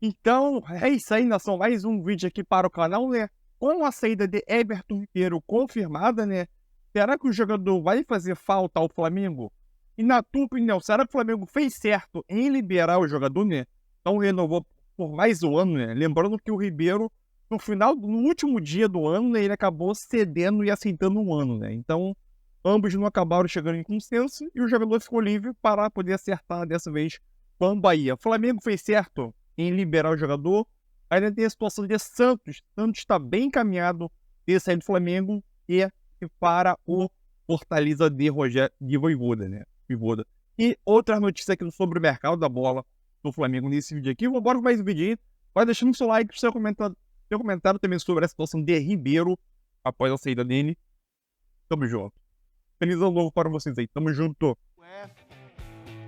Então, é isso aí, nação. Mais um vídeo aqui para o canal, né? Com a saída de Everton Ribeiro confirmada, né? Será que o jogador vai fazer falta ao Flamengo? E na tua opinião, será que o Flamengo fez certo em liberar o jogador, né? Então renovou por mais um ano, né? Lembrando que o Ribeiro, no último dia do ano, né, ele acabou cedendo e aceitando um ano, né? Então, ambos não acabaram chegando em consenso e o jogador ficou livre para poder acertar dessa vez com o Bahia. O Flamengo fez certo em liberar o jogador. Ainda tem a situação de Santos. Santos está bem encaminhado de sair do Flamengo e para o Fortaleza de Rogério de Vojvoda, né? Vojvoda. E outra notícia aqui sobre o mercado da bola do Flamengo nesse vídeo aqui. Vamos embora com mais um vídeo aí. Vai deixando seu like, seu comentário também sobre a situação de Ribeiro após a saída dele. Tamo junto. Feliz ano novo para vocês aí. Tamo junto.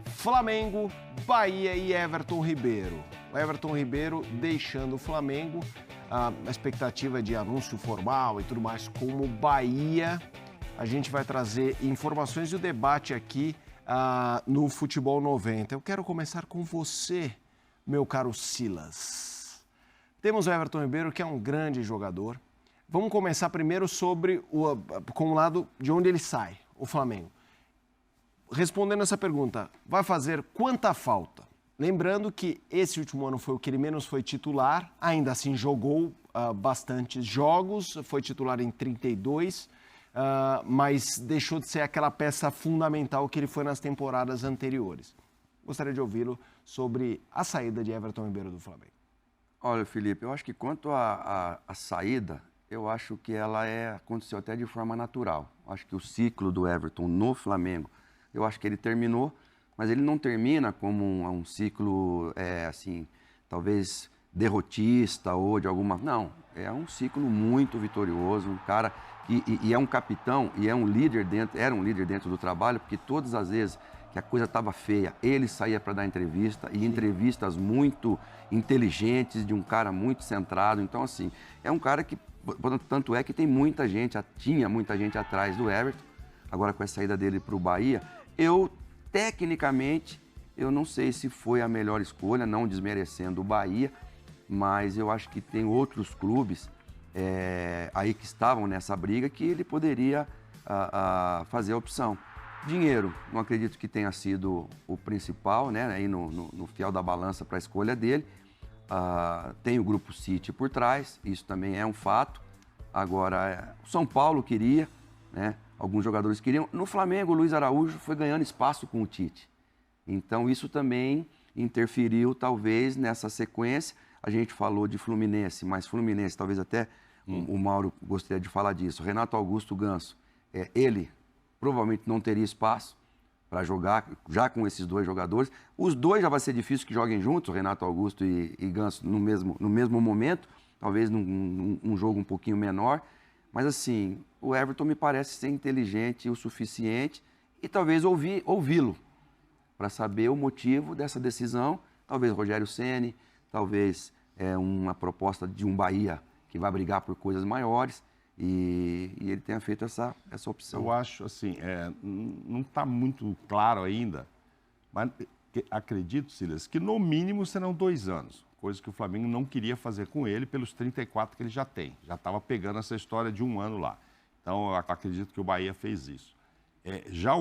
Flamengo, Bahia e Everton Ribeiro. O Everton Ribeiro deixando o Flamengo, a expectativa de anúncio formal e tudo mais. Como Bahia, a gente vai trazer informações e o debate aqui no Futebol 90. Eu quero começar com você, meu caro Silas. Temos o Everton Ribeiro, que é um grande jogador. Vamos começar primeiro com o lado de onde ele sai, o Flamengo. Respondendo essa pergunta, vai fazer quanta falta? Lembrando que esse último ano foi o que ele menos foi titular, ainda assim jogou bastantes jogos, foi titular em 32, mas deixou de ser aquela peça fundamental que ele foi nas temporadas anteriores. Gostaria de ouvi-lo sobre a saída de Everton Ribeiro do Flamengo. Olha, Felipe, eu acho que quanto à saída, eu acho que ela aconteceu até de forma natural. Acho que o ciclo do Everton no Flamengo, eu acho que ele terminou, mas ele não termina como um ciclo, assim, talvez derrotista ou de alguma... Não, é um ciclo muito vitorioso, um cara e é um capitão e é um líder era um líder dentro do trabalho, porque todas as vezes que a coisa estava feia, ele saía para dar entrevista e entrevistas muito inteligentes, de um cara muito centrado. Então, assim, é um cara que, tanto é que tem muita gente, tinha muita gente atrás do Everton. Agora, com a saída dele para o Bahia, tecnicamente, eu não sei se foi a melhor escolha, não desmerecendo o Bahia, mas eu acho que tem outros clubes aí que estavam nessa briga que ele poderia fazer a opção. Dinheiro, não acredito que tenha sido o principal, né, aí no fiel da balança para a escolha dele. Tem o Grupo City por trás, isso também é um fato. Agora, o São Paulo queria, né? Alguns jogadores queriam. No Flamengo, o Luiz Araújo foi ganhando espaço com o Tite. Então, isso também interferiu, talvez, nessa sequência. A gente falou de Fluminense, mas Fluminense, talvez até o Mauro gostaria de falar disso. Renato Augusto Ganso, ele provavelmente não teria espaço para jogar, já com esses dois jogadores. Os dois já vai ser difícil que joguem juntos, Renato Augusto e Ganso, no mesmo momento. Talvez num jogo um pouquinho menor. Mas, assim, o Everton me parece ser inteligente o suficiente e talvez ouvi-lo para saber o motivo dessa decisão. Talvez Rogério Ceni, talvez uma proposta de um Bahia que vai brigar por coisas maiores e ele tenha feito essa opção. Eu acho, assim, não está muito claro ainda, mas acredito, Silas, que no mínimo serão 2 anos. Coisa que o Flamengo não queria fazer com ele pelos 34 que ele já tem. Já estava pegando essa história de 1 ano lá. Então, eu acredito que o Bahia fez isso. Já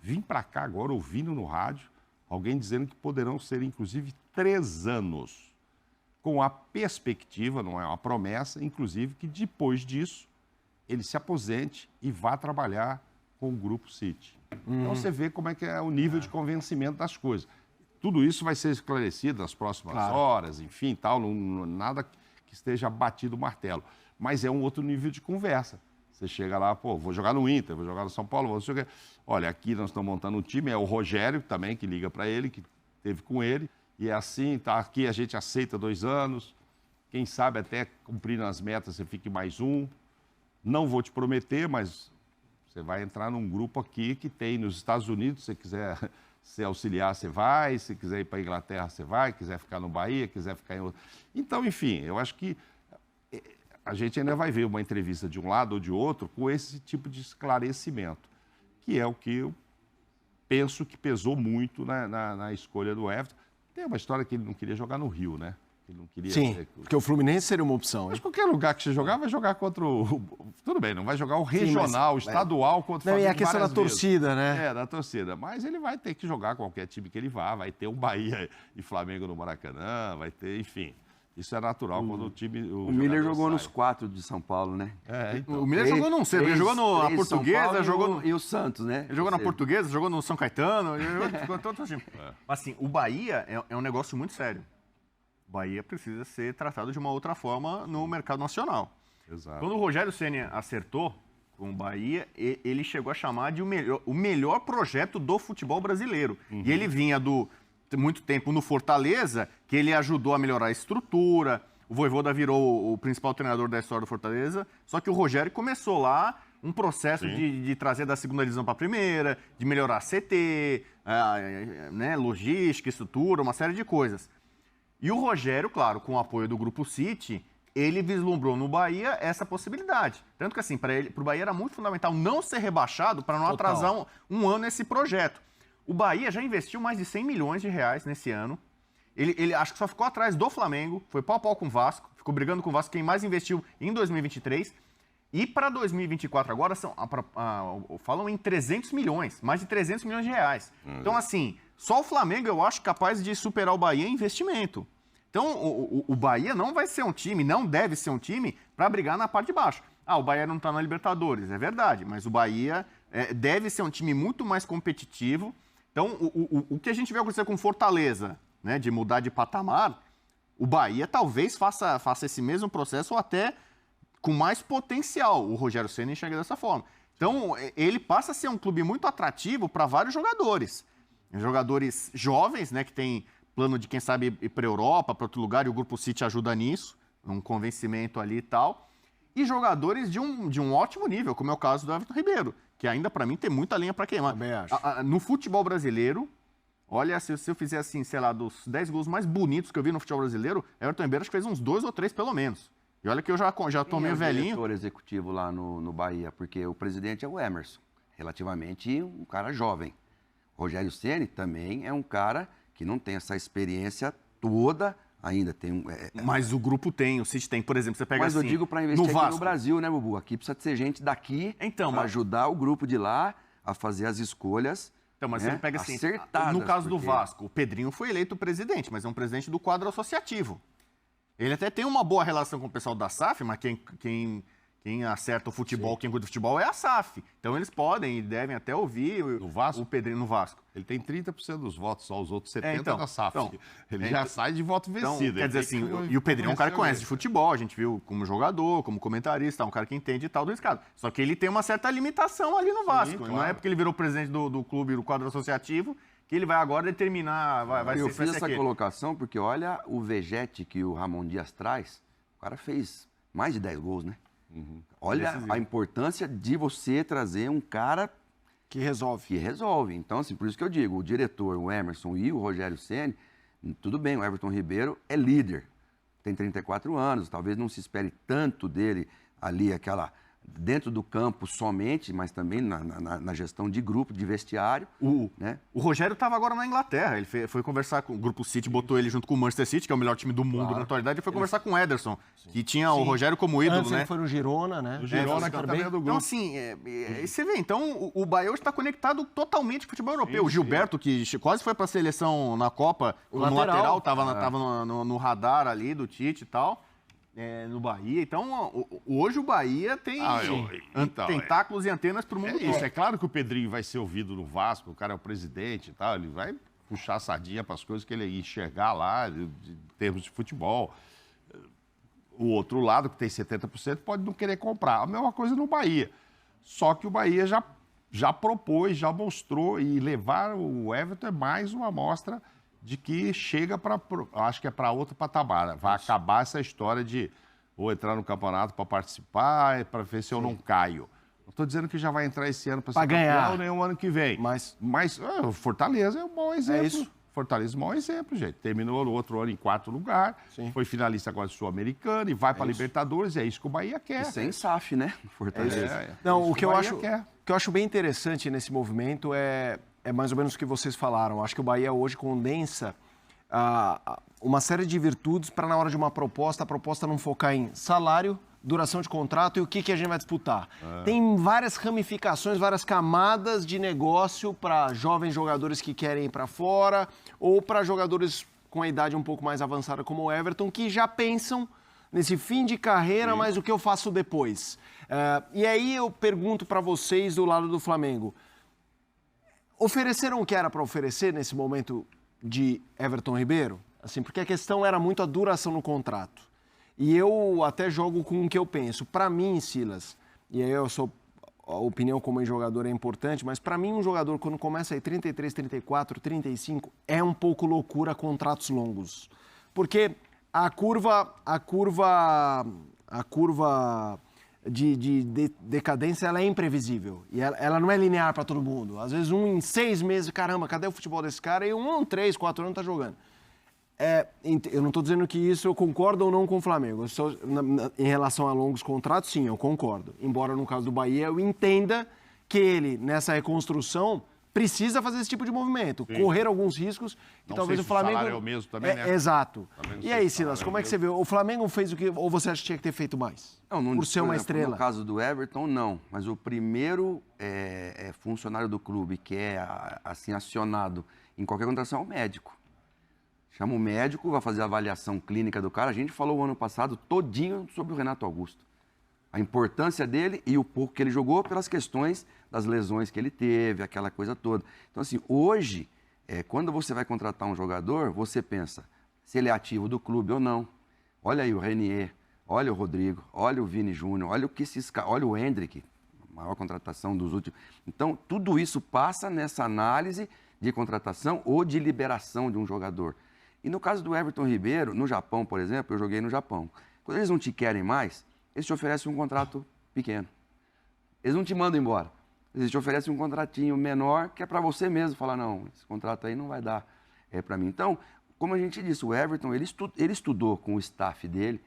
vim para cá agora, ouvindo no rádio, alguém dizendo que poderão ser, inclusive, 3 anos. Com a perspectiva, não é uma promessa, inclusive, que depois disso, ele se aposente e vá trabalhar com o Grupo City. Então, você vê como é que é o nível de convencimento das coisas. Tudo isso vai ser esclarecido nas próximas horas, enfim, tal, nada que esteja batido o martelo. Mas é um outro nível de conversa. Você chega lá, pô, vou jogar no Inter, vou jogar no São Paulo, vou jogar... Olha, aqui nós estamos montando um time, é o Rogério também que liga para ele, que teve com ele, e é assim, tá, aqui a gente aceita 2 anos, quem sabe até cumprindo as metas você fique mais 1. Não vou te prometer, mas você vai entrar num grupo aqui que tem nos Estados Unidos, se você quiser... Se auxiliar, você vai. Se quiser ir para a Inglaterra, você vai. Quiser ficar no Bahia, quiser ficar em outro. Então, enfim, eu acho que a gente ainda vai ver uma entrevista de um lado ou de outro com esse tipo de esclarecimento, que é o que eu penso que pesou muito na escolha do Everton. Tem uma história que ele não queria jogar no Rio, né? Ele não queria Sim, ter- porque o Fluminense seria uma opção. Mas qualquer lugar que você jogar, vai jogar contra o... Tudo bem, não vai jogar o regional, o estadual contra o Não, e Flamengo a questão da várias vezes. torcida, né? É, da torcida. Mas ele vai ter que jogar qualquer time que ele vá. Vai ter um Bahia e Flamengo no Maracanã, vai ter, enfim. Isso é natural quando o time... O Miller jogador jogou sai. nos 4 de São Paulo, né? É, então. O Miller jogou não sei, ele jogou na Três São Portuguesa, Paulo jogou no... e o Santos, né? Ele jogou na Você- Portuguesa, jogou no São Caetano, ele jogou todo time. Mas assim, o Bahia é um negócio muito sério. O Bahia precisa ser tratado de uma outra forma no mercado nacional. Exato. Quando o Rogério Ceni acertou com o Bahia, ele chegou a chamar de o melhor projeto do futebol brasileiro. E ele vinha do muito tempo no Fortaleza, que ele ajudou a melhorar a estrutura. O Vojvoda virou o principal treinador da história do Fortaleza. Só que o Rogério começou lá um processo de trazer da segunda divisão para a primeira, de melhorar a CT, né, logística, estrutura, uma série de coisas. E o Rogério, claro, com o apoio do Grupo City, ele vislumbrou no Bahia essa possibilidade. Tanto que, assim, para o Bahia era muito fundamental não ser rebaixado para não atrasar um ano esse projeto. O Bahia já investiu mais de 100 milhões de reais nesse ano. Ele acho que só ficou atrás do Flamengo, foi pau a pau com o Vasco, ficou brigando com o Vasco, quem mais investiu em 2023. E para 2024 agora, falam em 300 milhões, mais de 300 milhões de reais. Então, assim, só o Flamengo eu acho capaz de superar o Bahia em investimento. Então, o Bahia não vai ser um time, não deve ser um time para brigar na parte de baixo. O Bahia não está na Libertadores, é verdade, mas o Bahia deve ser um time muito mais competitivo. Então, o que a gente vê acontecer com Fortaleza, né, de mudar de patamar, o Bahia talvez faça esse mesmo processo ou até com mais potencial. O Rogério Ceni enxerga dessa forma. Então, ele passa a ser um clube muito atrativo para vários jogadores. Jogadores jovens, né, que tem plano de, quem sabe, ir para a Europa, para outro lugar, e o Grupo City ajuda nisso, um convencimento ali e tal. E jogadores de um ótimo nível, como é o caso do Everton Ribeiro, que ainda, para mim, tem muita lenha para queimar. Também acho. No futebol brasileiro, olha, se eu fizer assim, sei lá, dos 10 gols mais bonitos que eu vi no futebol brasileiro, Everton Ribeiro acho que fez uns 2 ou 3 pelo menos. E olha que eu já tô meio Quem é o velhinho. diretor executivo lá no Bahia, porque o presidente é o Emerson, relativamente um cara jovem. O Rogério Ceni também é um cara que não tem essa experiência toda ainda. Tem Mas o grupo tem, o City tem. Por exemplo, você pega Mas assim, eu digo para investir no aqui Vasco. no Brasil, né, Bubu? Aqui precisa ser gente daqui Então, para mas- ajudar o grupo de lá a fazer as escolhas. Então, mas né, você pega assim, acertadas, no caso do porque- Vasco, o Pedrinho foi eleito presidente, mas é um presidente do quadro associativo. Ele até tem uma boa relação com o pessoal da SAF, mas quem acerta o futebol, quem cuida do futebol é a SAF. Então eles podem e devem até ouvir No Vasco? o Pedrinho no Vasco. Ele tem 30% dos votos, só os outros 70% então, da SAF. então, ele já sai de voto Então, vencido. quer dizer assim, e o Pedrinho é um cara que conhece de futebol, a gente viu como jogador, como comentarista, um cara que entende e tal do riscado. Só que ele tem uma certa limitação ali no Vasco. Não claro. é porque ele virou presidente do clube, do quadro associativo, que ele vai agora determinar, vai Eu ser fiz essa aquele. colocação porque olha o vegete que o Ramon Dias traz. O cara fez mais de 10 gols, né? Olha Decisivo. a importância de você trazer um cara Que resolve. que resolve. Então, assim, por isso que eu digo, o diretor, o Emerson e o Rogério Ceni, tudo bem, o Everton Ribeiro é líder, tem 34 anos, talvez não se espere tanto dele ali, dentro do campo somente, mas também na gestão de grupo, de vestiário, né? O Rogério estava agora na Inglaterra, ele foi conversar com o Grupo City, botou ele junto com o Manchester City, que é o melhor time do mundo na atualidade, e foi conversar com o Ederson, que tinha o Rogério como ídolo, Antes né? ele foi no Girona, né? O Girona, que Então, também é do Então, grupo. assim, você vê, então o Bahia hoje está conectado totalmente com o futebol europeu. O Gilberto, que quase foi para a seleção na Copa, O no lateral. lateral, estava no radar ali do Tite e tal, no Bahia. Então, hoje o Bahia tem tentáculos e antenas para o mundo É isso, todo. é claro que o Pedrinho vai ser ouvido no Vasco, o cara é o presidente e tal, ele vai puxar a sardinha para as coisas que ele ia enxergar lá, de termos de futebol. O outro lado, que tem 70%, pode não querer comprar. A mesma coisa no Bahia. Só que o Bahia já propôs, já mostrou, e levar o Everton é mais uma amostra de que chega para, acho que é para outro patamar. Vai acabar essa história de vou entrar no campeonato para participar, para ver se eu não caio. Não estou dizendo que já vai entrar esse ano para ser ganhar. campeão, nem o ano que vem. Mas o Fortaleza é um bom exemplo. isso. Fortaleza é um bom exemplo, gente. Terminou no outro ano em 4º lugar, Sim. foi finalista agora Sul-Americana e vai para a Libertadores. É isso que o Bahia quer. E sem SAF, né? Fortaleza. Não, isso o que eu Bahia acho, quer. o que eu acho bem interessante nesse movimento é mais ou menos o que vocês falaram. Acho que o Bahia hoje condensa uma série de virtudes para na hora de uma proposta, a proposta não focar em salário, duração de contrato e o que a gente vai disputar. Tem várias ramificações, várias camadas de negócio para jovens jogadores que querem ir para fora ou para jogadores com a idade um pouco mais avançada como o Everton, que já pensam nesse fim de carreira, mas o que eu faço depois? E aí eu pergunto para vocês do lado do Flamengo, ofereceram o que era para oferecer nesse momento de Everton Ribeiro? Assim, porque a questão era muito a duração no contrato. E eu até jogo com o que eu penso. Para mim, Silas, e aí a opinião como jogador é importante, mas para mim um jogador quando começa aí 33, 34, 35, é um pouco loucura contratos longos. Porque a curva de decadência ela é imprevisível. E ela não é linear para todo mundo. Às vezes em 6 meses, caramba, cadê o futebol desse cara? E 3, 4 anos tá jogando. Eu não estou dizendo que isso eu concordo ou não com o Flamengo. Em relação a longos contratos, sim, eu concordo. Embora no caso do Bahia eu entenda que ele, nessa reconstrução, precisa fazer esse tipo de movimento. Sim. Correr alguns riscos que não talvez sei o Flamengo... o salário é o mesmo também, né? Exato. E aí, Silas, como é que você vê? O Flamengo fez o que... Ou você acha que tinha que ter feito mais? Não, por ser uma estrela? No caso do Everton, não. Mas o primeiro funcionário do clube que é assim, acionado em qualquer contratação é o médico. Chama o médico, vai fazer a avaliação clínica do cara. A gente falou o ano passado todinho sobre o Renato Augusto. A importância dele e o pouco que ele jogou pelas questões das lesões que ele teve, aquela coisa toda. Então, assim, hoje, quando você vai contratar um jogador, você pensa se ele é ativo do clube ou não. Olha aí o Renier, olha o Rodrigo, olha o Vini Júnior, olha o Hendrick, a maior contratação dos últimos. Então, tudo isso passa nessa análise de contratação ou de liberação de um jogador. E no caso do Everton Ribeiro, no Japão, por exemplo, eu joguei no Japão. Quando eles não te querem mais, eles te oferecem um contrato pequeno. Eles não te mandam embora. Eles te oferecem um contratinho menor, que é para você mesmo falar, não, esse contrato aí não vai dar para mim. Então, como a gente disse, o Everton, ele estudou com o staff dele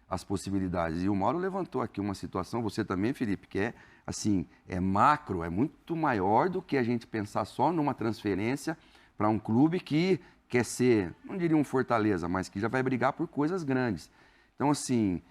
as possibilidades. E o Mauro levantou aqui uma situação, você também, Felipe, que é, assim, macro, é muito maior do que a gente pensar só numa transferência para um clube que quer ser, não diria um Fortaleza, mas que já vai brigar por coisas grandes. Então, assim,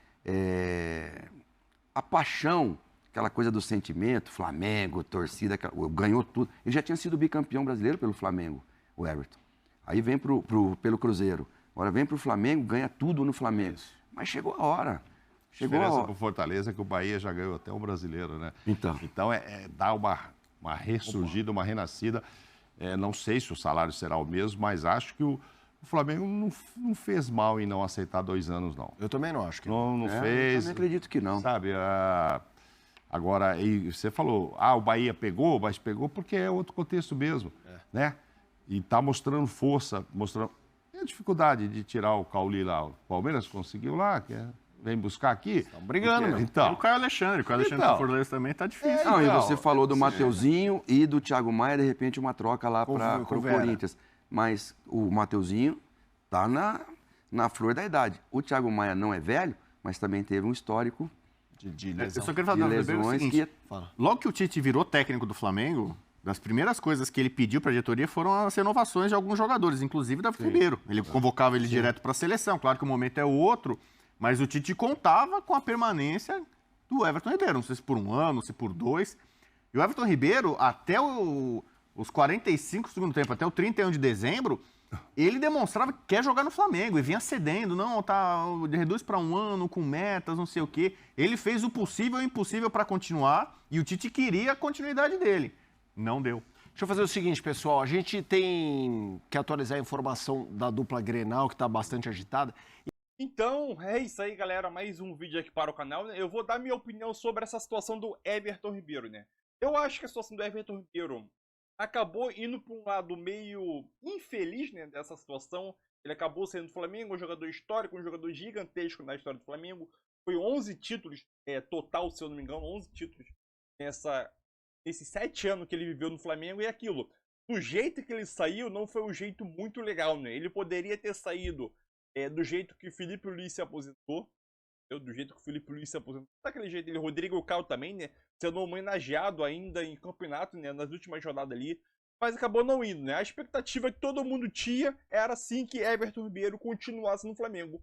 a paixão, aquela coisa do sentimento, Flamengo, torcida, ganhou tudo. Ele já tinha sido bicampeão brasileiro pelo Flamengo, o Everton. Aí vem pelo Cruzeiro. Agora vem para o Flamengo, ganha tudo no Flamengo. Mas chegou a hora. Chegou a diferença para o Fortaleza é que o Bahia já ganhou até um brasileiro, né? Então dá uma ressurgida, uma renascida. Não sei se o salário será o mesmo, mas acho que o Flamengo não fez mal em não aceitar 2 anos, não. Eu também não acho que não fez. Eu também acredito que não. Sabe, agora, e você falou, o Bahia pegou, mas pegou porque é outro contexto mesmo, né? E está mostrando força, Tem a dificuldade de tirar o Cauli lá. O Palmeiras conseguiu lá, vem buscar aqui. Estão brigando, porque, então. E o Caio Alexandre. O Caio Alexandre do Fortaleza também tá difícil. Não, e você falou do Mateuzinho e do Thiago Maia, de repente uma troca lá para o Corinthians. Mas o Mateuzinho tá na flor da idade. O Thiago Maia não é velho, mas também teve um histórico de lesão. Eu só queria falar o seguinte, logo que o Tite virou técnico do Flamengo, das primeiras coisas que ele pediu para a diretoria foram as renovações de alguns jogadores, inclusive Davi Ribeiro. Ele convocava ele direto para a seleção. Claro que o momento é outro, mas o Tite contava com a permanência do Everton Ribeiro. Não sei se por 1 ano, se por 2. E o Everton Ribeiro, até os 45 do segundo tempo, até o 31 de dezembro, ele demonstrava que quer jogar no Flamengo e vinha cedendo. Não, reduz para 1 ano, com metas, não sei o quê. Ele fez o possível e o impossível para continuar e o Tite queria a continuidade dele. Não deu. Deixa eu fazer o seguinte, pessoal. A gente tem que atualizar a informação da dupla Grenal, que está bastante agitada. Então, é isso aí, galera. Mais um vídeo aqui para o canal, né? Eu vou dar minha opinião sobre essa situação do Everton Ribeiro, né? Eu acho que a situação do Everton Ribeiro acabou indo para um lado meio infeliz, né, dessa situação. Ele acabou sendo do Flamengo, um jogador histórico, um jogador gigantesco na história do Flamengo. Foi 11 títulos total, se eu não me engano, 11 títulos nesses 7 anos que ele viveu no Flamengo. E aquilo, do jeito que ele saiu, não foi um jeito muito legal, né? Ele poderia ter saído do jeito que o Felipe Luiz se aposentou. Do jeito que o Felipe Luiz se aposentou. Daquele jeito, Rodrigo Caio também, né? Sendo homenageado ainda em campeonato, né? Nas últimas rodadas ali. mas acabou não indo, né? A expectativa que todo mundo tinha era assim que Everton Ribeiro continuasse no Flamengo.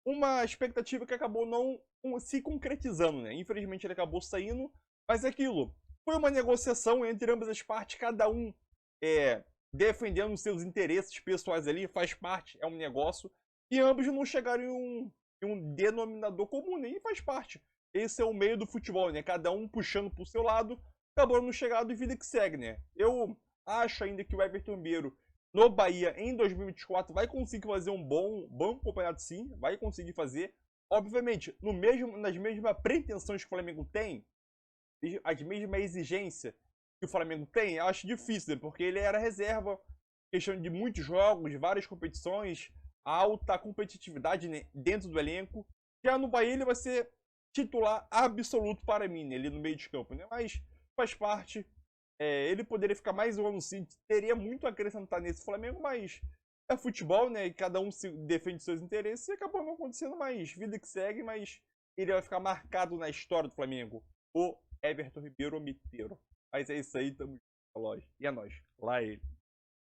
Uma expectativa que acabou não se concretizando, né? Infelizmente ele acabou saindo, mas é aquilo. Foi uma negociação entre ambas as partes, cada um defendendo seus interesses pessoais ali, faz parte, é um negócio, e ambos não chegaram em um denominador comum, nem faz parte. Esse é o meio do futebol, né? Cada um puxando pro seu lado, acabou não chegando e vida que segue, né? Eu acho ainda que o Everton Ribeiro no Bahia em 2024 vai conseguir fazer um bom campeonato, sim, vai conseguir fazer. Obviamente, nas mesmas pretensões que o Flamengo tem, as mesmas exigências que o Flamengo tem, eu acho difícil, né? Porque ele era reserva, questão de muitos jogos, de várias competições, alta competitividade, né, dentro do elenco. Já no Bahia ele vai ser titular absoluto para mim, né, ali no meio de campo, né? Mas faz parte. Ele poderia ficar mais um ano sim, teria muito a acrescentar nesse Flamengo, mas é futebol, né? E cada um defende seus interesses e acabou não acontecendo mais. Vida que segue, mas ele vai ficar marcado na história do Flamengo. O Everton Ribeiro Miteiro. Mas é isso aí, tamo junto, lógico. E é nóis. Lá ele.